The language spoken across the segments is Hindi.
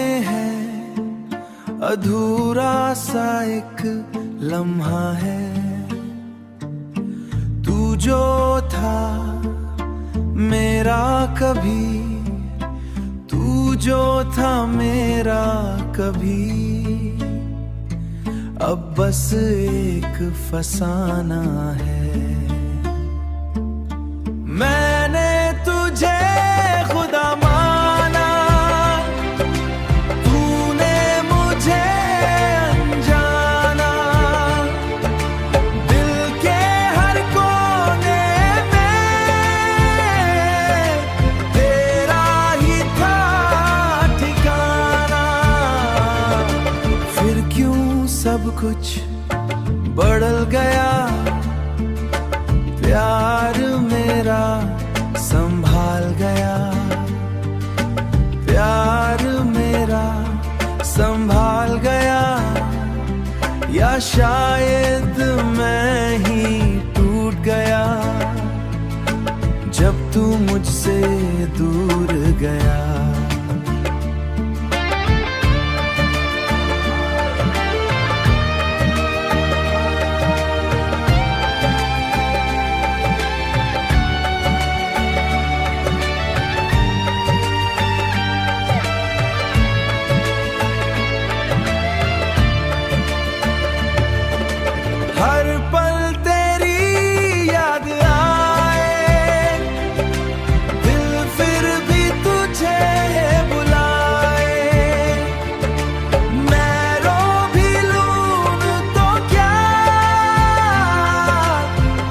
में है अधूरा सा एक लम्हा है। तू जो था मेरा कभी, तू जो था मेरा कभी, अब बस एक फसाना है। मैंने तुझे खुदा माना, तूने मुझे अनजाना। दिल के हर कोने में तेरा ही था ठिकाना। फिर क्यों सब कुछ बदल गया, प्यार मेरा संभाल गया, प्यार मेरा संभाल गया। या शायद मैं ही टूट गया जब तू मुझसे दूर गया। हर पल तेरी याद आए, दिल फिर भी तुझे बुलाए। मैं रो भी लूं तो क्या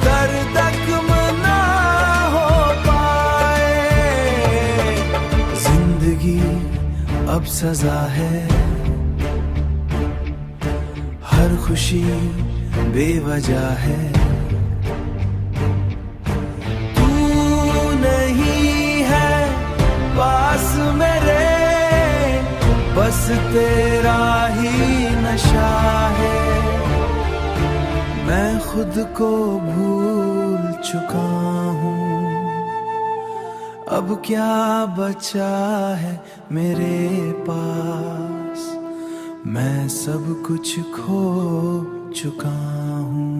दर्द कम ना हो पाए। जिंदगी अब सजा है, हर खुशी बेवजह है। तू नहीं है पास मेरे, बस तेरा ही नशा है। मैं खुद को भूल चुका हूँ, अब क्या बचा है मेरे पास। मैं सब कुछ खो चुका हूँ।